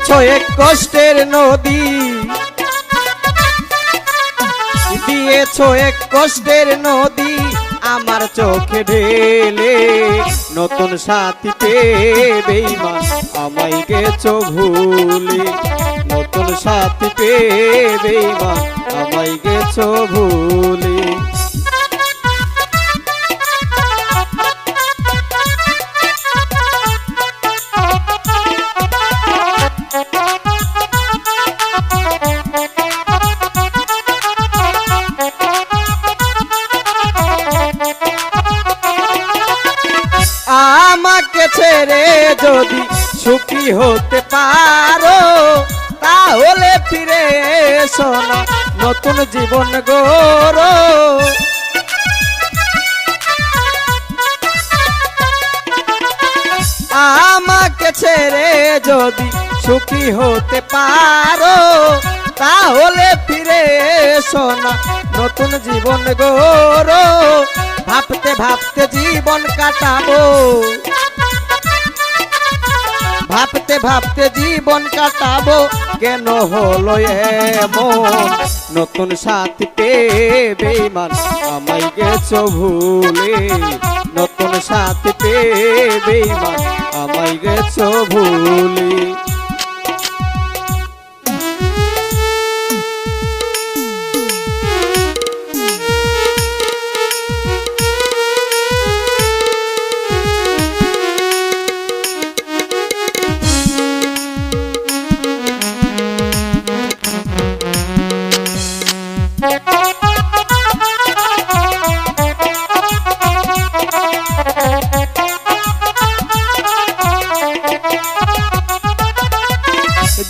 দিয়েছো এক কষ্টের নদী, দিয়েছো এক কষ্টের নদী আমার চোখে ঢেলে। নতুন সাথী পেয়ে বেঈমান আমায় গেছো ভুলে। নতুন সাথী পেয়ে বেঈমান আমায় গেছো ভুলে। আমাকে ছেড়ে যদি সুখী হতে পারো তাহলে ফিরে এসো না, নতুন জীবন গড়ো। আমাকে ছেড়ে যদি সুখী হতে পারো তাহলে ফিরে এসো না, নতুন জীবন গড়ো। ভাবতে ভাবতে জীবন কাটাবো, ভাবতে ভাবতে জীবন কাটাবো, কেন হলো এমন? নতুন সাথী পেয়ে বেঈমান আমায় গেছো ভুলে। নতুন সাথী পেয়ে বেঈমান আমায় গেছো ভুলে।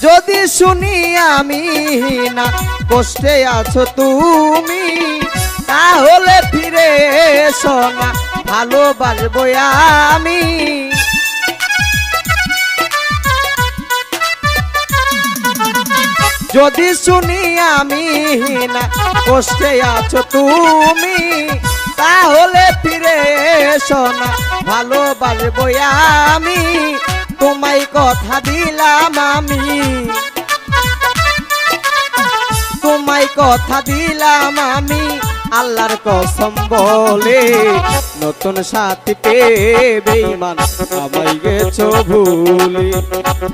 যদি শুনি আমি না কষ্টে আছো তুমি তাহলে ফিরে এসো না, ভালোবাসবো আমি। যদি শুনি আমি না কষ্টে আছো তুমি তাহলে ফিরে এসো না, ভালোবাসবো আমি। তোমায় কথা দিলাম আমি, তোমায় কথা দিলাম আমি আল্লাহর কসম বলে। নতুন সাথী পেয়ে বেঈমান আমায় গেছো ভুলে।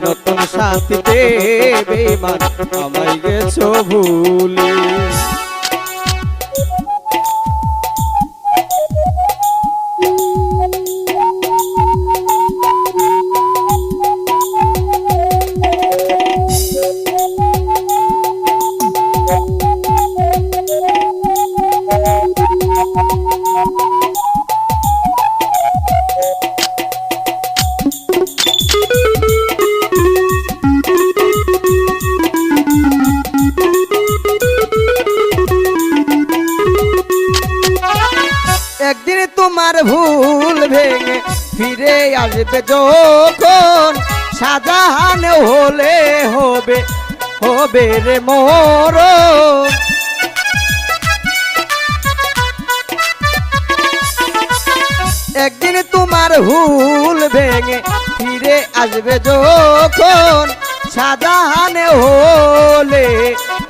নতুন সাথী পেয়ে বেঈমান আমায় গেছো ভুলে। একদিন তোমার ভুল ভেঙে ফিরে আসবে যখন, শাহজাহান হলে হবে হবে রে মরণ। একদিন তোমার ভুল ভেঙে ফিরে আসবে যখন, শাহজাহান হলে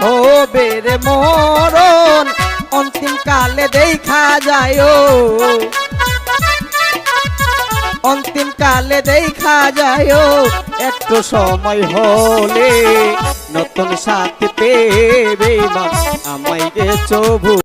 হবে রে মরণ। অন্তিম কালে দেখা যায়, অন্তিম কালে দেখা যায় একটু সময় হলে। নতুন সাথী পেয়ে বেঈমান আমায় গেছো ভুলে।